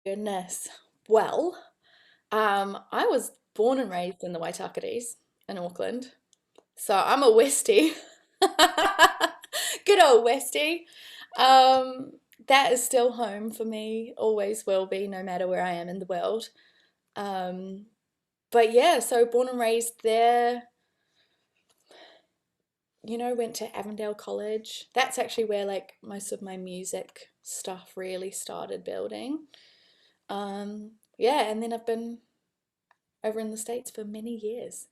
Goodness. Well, I was born and raised in the Waitakates in Auckland, so I'm a Westie. Good old Westie. Um, that is still home for me, always will be, no matter where I am in the world. Um, but yeah, so born and raised there, went to Avondale College. That's actually where like most of my music stuff really started building. Yeah, and then I've been over in the States for many years.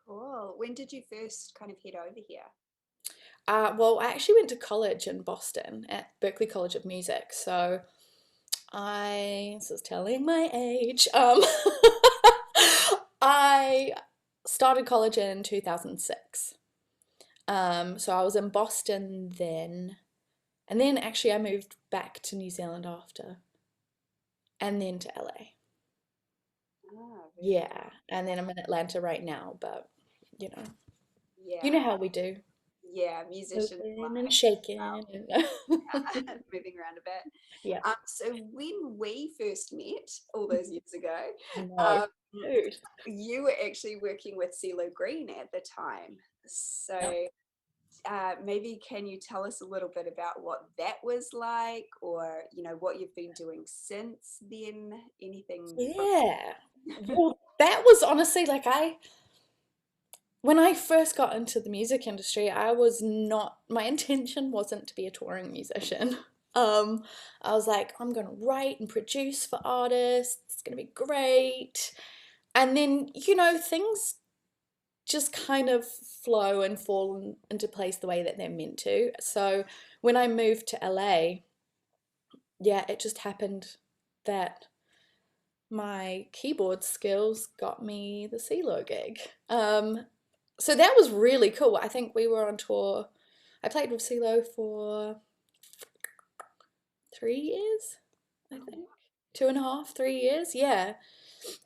Cool. When did you first kind of head over here? Well, I actually went to college in Boston at Berklee College of Music. So this is telling my age. I started college in 2006. So I was in Boston then, and then actually I moved back to New Zealand after, and then to LA. Ah, very cool. Yeah, and then I'm in Atlanta right now, but you know, you know Yeah, how we do. yeah, musician Moving and life, shaking and moving around a bit. yeah. So when we first met all those years ago, I know. um, Dude. you were actually working with Ceelo Green at the time. Yeah. So maybe can you tell us a little bit about what that was like, or what you've been doing since then? Anything from? Yeah. Well, that was honestly like when I first got into the music industry, I was not, my intention wasn't to be a touring musician. Um, I was like, I'm gonna write and produce for artists, it's gonna be great. And then, things just kind of flow and fall into place the way that they're meant to. So when I moved to LA, yeah, it just happened that my keyboard skills got me the CeeLo gig. So that was really cool. I think we were on tour. I played with CeeLo for 3 years, I think. 2.5, 3 years, yeah.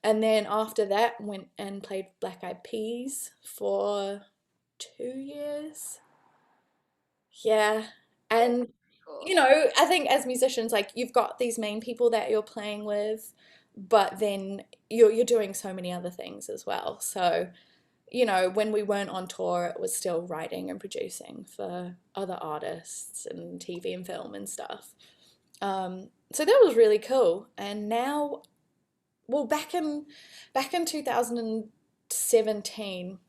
And then after that, went and played Black Eyed Peas for 2 years. Yeah. That's And cool. I think as musicians, like you've got these main people that you're playing with, but then you're doing so many other things as well. So, when we weren't on tour, it was still writing and producing for other artists and TV and film and stuff. So that was really cool. And now, well, back in 2017,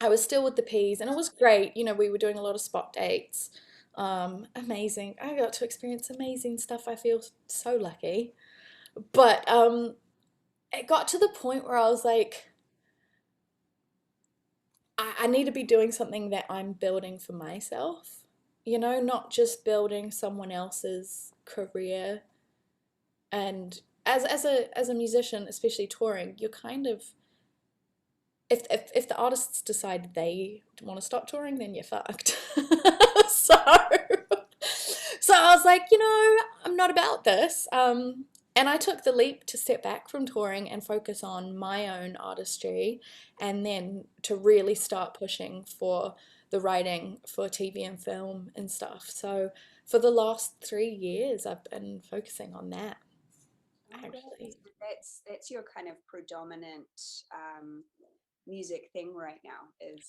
I was still with the Peas, and it was great. We were doing a lot of spot dates. Amazing. I got to experience amazing stuff. I feel so lucky. But it got to the point where I was like, I need to be doing something that I'm building for myself, not just building someone else's career. And as a musician, especially touring, you're kind of if the artists decide they want to stop touring, then you're fucked. so so I was like, I'm not about this. And I took the leap to step back from touring and focus on my own artistry, and then to really start pushing for the writing for TV and film and stuff. So for the last 3 years, I've been focusing on that Oh, right. actually. So that's your kind of predominant um, music thing right now is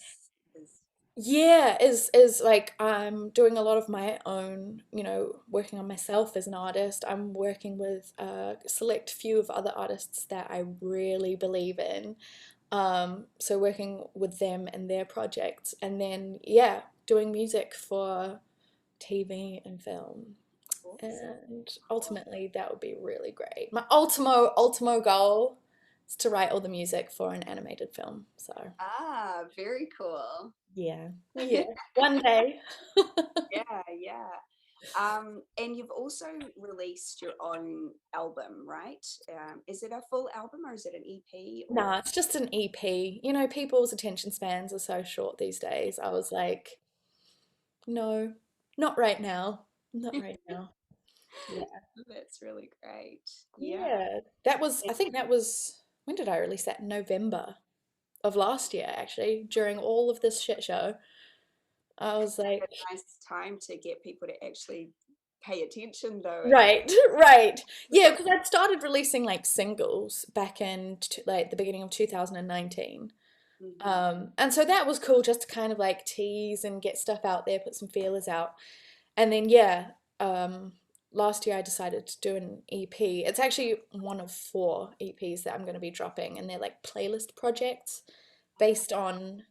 Yeah, is like I'm doing a lot of my own, working on myself as an artist. I'm working with a select few of other artists that I really believe in. So working with them and their projects, and then yeah, doing music for TV and film. awesome. And Cool. ultimately, that would be really great. My ultimo goal is to write all the music for an animated film. So Ah, very cool. yeah, yeah, one day. Yeah, yeah. And you've also released your own album, right? Is it a full album or is it an EP Nah, or? it's just an EP. People's attention spans are so short these days. I was like, no, not right now. Not right now. Yeah. That's really great. Yeah. Yeah. I think that was, when did I release that? November of last year, actually, during all of this shit show. I was A like, nice time to get people to actually pay attention though. And Right, right. Yeah, because I'd started releasing like singles back in like the beginning of 2019. Mhm. And so that was cool just to kind of like tease and get stuff out there, put some feelers out. And then yeah, um, last year I decided to do an EP. It's actually one of four EPs that I'm going to be dropping, and they're like playlist projects based on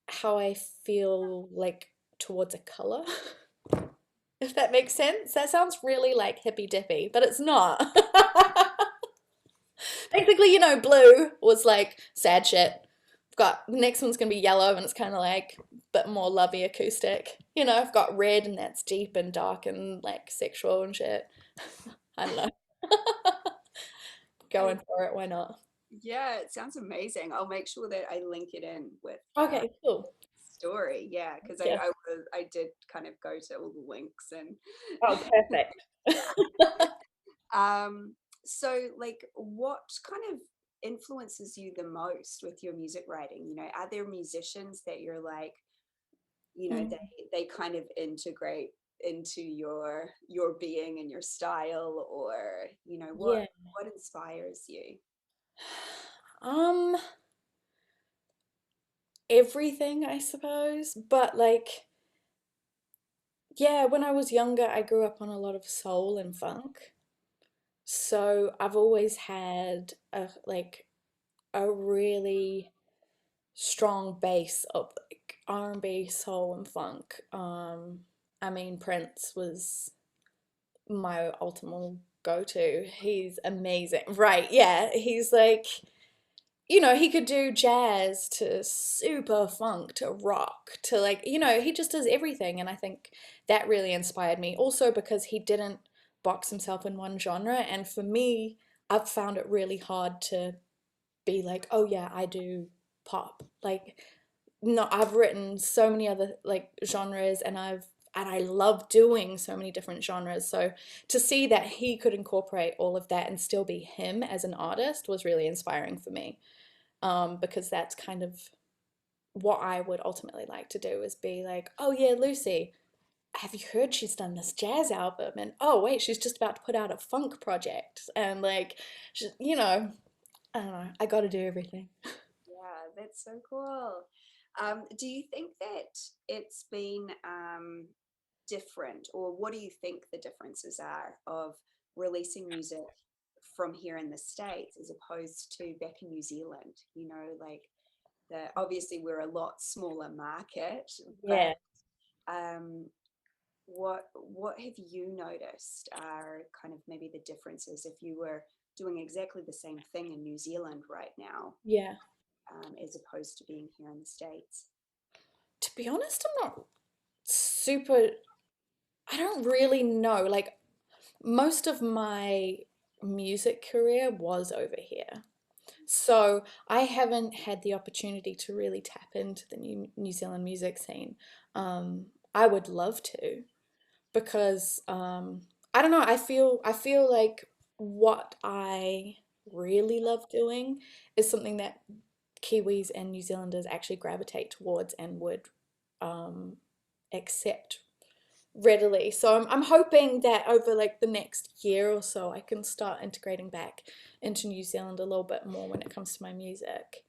how I feel like towards a color. If that makes sense. That sounds really like hippy dippy, but it's not. Basically, blue was like sad shit. I've got the next one's gonna be yellow and it's kind of like a bit more lovey acoustic. I've got red and that's deep and dark and like sexual and shit. I don't know. I, Going for it, why not? yeah, it sounds amazing. I'll make sure that I link it in with Okay, cool. story. Yeah, because Yeah. I did kind of go to all the links and Oh, perfect. yeah. Um, so like what kind of influences you the most with your music writing? Are there musicians that you're like, Mm, they kind of integrate into your being and your style, or yeah. what inspires you? Um, Everything, I suppose. But like, yeah, when I was younger, I grew up on a lot of soul and funk. So I've always had a really strong base of like R&B, soul, and funk. I mean, Prince was my ultimate go-to. He's amazing. Right, yeah. He's like, he could do jazz to super funk to rock to like, he just does everything. And I think that really inspired me. Also because he didn't box himself in one genre. And for me, I've found it really hard to be like, oh yeah, I do pop. Like, no, I've written so many other like genres and I love doing so many different genres. So to see that he could incorporate all of that and still be him as an artist was really inspiring for me. Because that's kind of what I would ultimately like to do is be like, oh yeah, Lucy, have you heard she's done this jazz album? And oh wait, she's just about to put out a funk project. And like, I don't know, I got to do everything. Yeah, that's so cool. Do you think that it's been different, or what do you think the differences are of releasing music from here in the States as opposed to back in New Zealand? Like obviously we're a lot smaller market, but Yeah. um, what have you noticed are kind of maybe the differences if you were doing exactly the same thing in New Zealand right now, Yeah. as opposed to being here in the States? To be honest, I'm not super, I don't really know. Like, most of my music career was over here. So I haven't had the opportunity to really tap into the New Zealand music scene. I would love to because I don't know, I feel like what I really love doing is something that Kiwis and New Zealanders actually gravitate towards and would um, accept readily. So I'm hoping that over like the next year or so, I can start integrating back into New Zealand a little bit more when it comes to my music.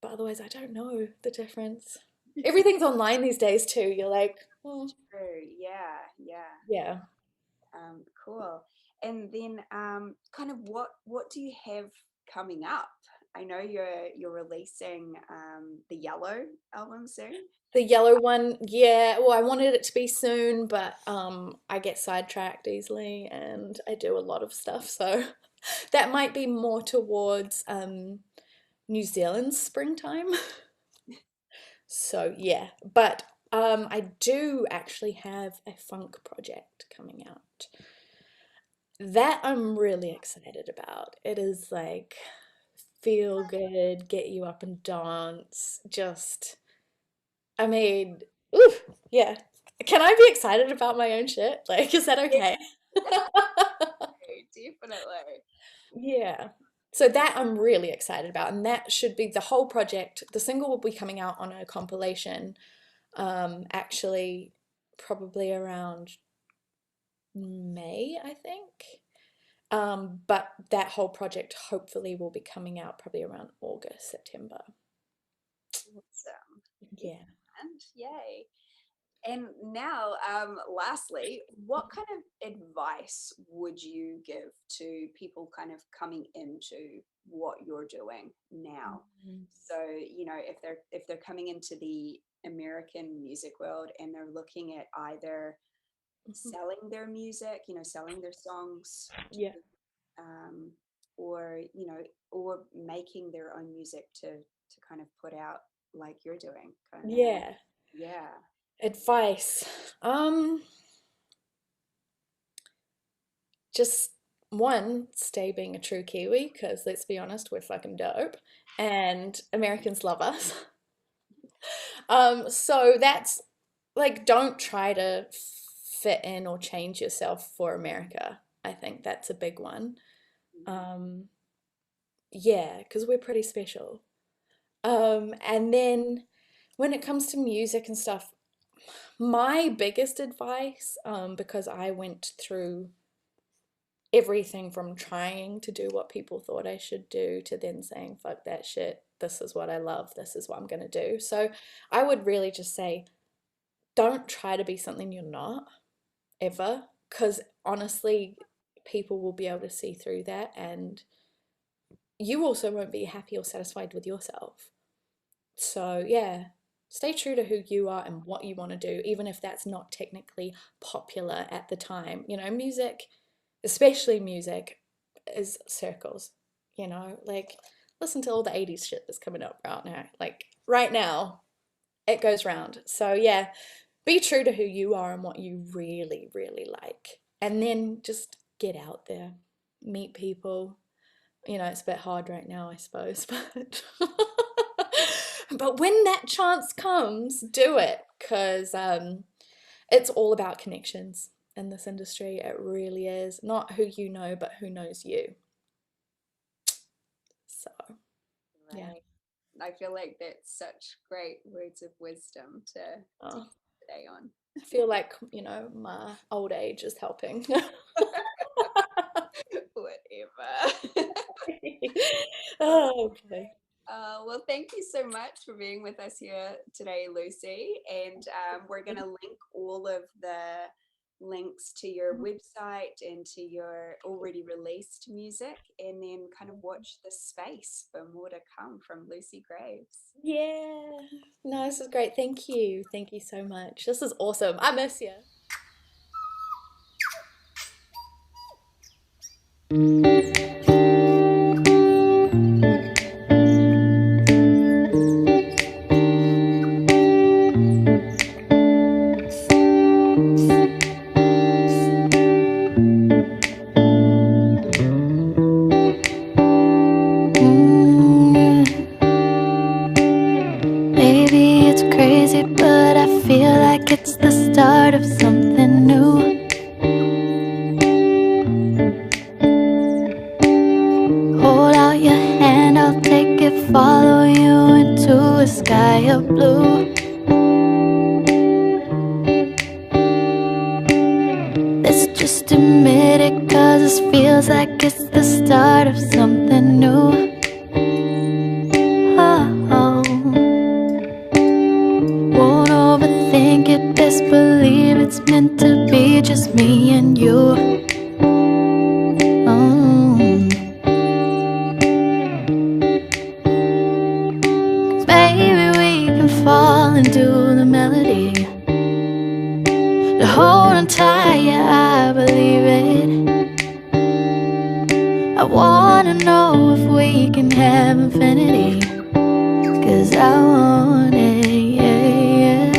But otherwise, I don't know the difference. Everything's online these days too. You're like, well, True. Yeah, yeah. yeah. Cool. And then kind of what do you have coming up? I know you're releasing the Yellow album soon. The yellow one, yeah. Well, I wanted it to be soon, but I get sidetracked easily and I do a lot of stuff. So that might be more towards New Zealand's springtime. So yeah, but I do actually have a funk project coming out that I'm really excited about. It is like feel good, get you up and dance. Just, I mean, ooh, yeah. Can I be excited about my own shit? Like, is that Yeah, okay? definitely. Yeah. So that I'm really excited about, and that should be the whole project. The single will be coming out on a compilation, actually, probably around May, I think. But that whole project hopefully will be coming out probably around August, September. Awesome. Yeah. And yay. And now, lastly, what kind of advice would you give to people kind of coming into what you're doing now? Mhm. So, if they're coming into the American music world and they're looking at either Mhm. selling their music, selling their songs, Yeah. um, or or making their own music to kind of put out like you're doing, kind of, Yeah. yeah. Advice. Just one, stay being a true Kiwi, because let's be honest, we're fucking dope. And Americans love us. So that's like, don't try to fit in or change yourself for America. I think that's a big one. Um, yeah, because we're pretty special. And then when it comes to music and stuff, my biggest advice, because I went through everything from trying to do what people thought I should do to then saying, fuck that shit, this is what I love, this is what I'm going to do. So I would really just say, don't try to be something you're not ever, because honestly, people will be able to see through that, and you also won't be happy or satisfied with yourself. So, yeah, stay true to who you are and what you want to do, even if that's not technically popular at the time. Music, especially music, is circles, like listen to all the 80s shit that's coming up right now. Like right now, it goes round. So, yeah, be true to who you are and what you really, really like. And then just get out there, meet people. It's a bit hard right now, I suppose, but but when that chance comes, do it, because it's all about connections in this industry. It really is. Not who you know, but who knows you. So, yeah. Right. I feel like that's such great words of wisdom to Oh, use today on. I feel like, my old age is helping. Whatever. Oh, okay. Well, thank you so much for being with us here today, Lucy. And we're going to link all of the links to your website and to your already released music, and then kind of watch the space for more to come from Lucy Graves. Yeah. No, this is great. Thank you. Thank you so much. This is awesome. I miss you. Maybe it's crazy, but I feel like it's the start of something new. Hold out your hand, I'll take it, follow you into a sky of blue. Let's just admit it, 'cause this feels like it's the start of something new. Oh. Won't overthink it, best believe it's meant to be just me and you. Maybe we can fall into the melody. To hold on tight, yeah, I believe it. I wanna know if we can have infinity, 'cause I want it, yeah.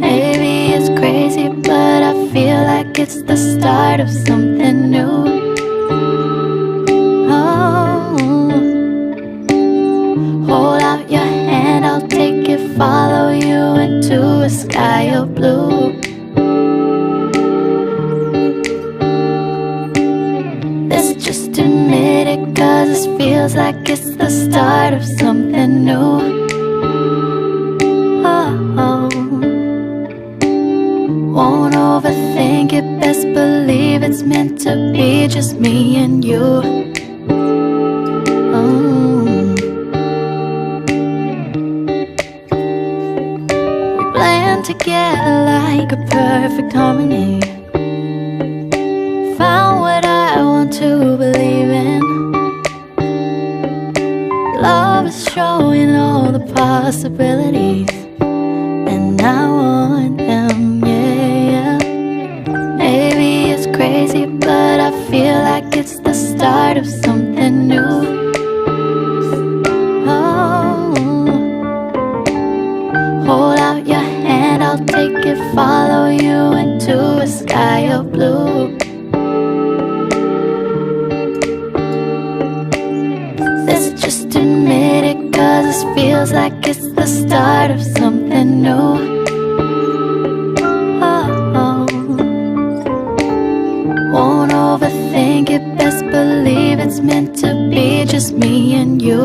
Maybe it's crazy, but I feel like it's the start of something new. Hold out your hand, I'll take it, follow you into a sky of blue. Let's just admit it, 'cause this feels like it's the start of something new. Won't overthink it, best best believe it's meant to be just me and you. We blend together like a perfect harmony. Found what I want to believe in. Love is showing all the possibilities, and I want them, yeah. Maybe it's crazy, but I feel like it's the start of something new. Oh, hold out your hand, I'll take it, follow you into a sky of blue. Let's just admit it, 'cause this feels like it's the start of something new. Oh, won't overthink it, best believe it's meant to be just me and you.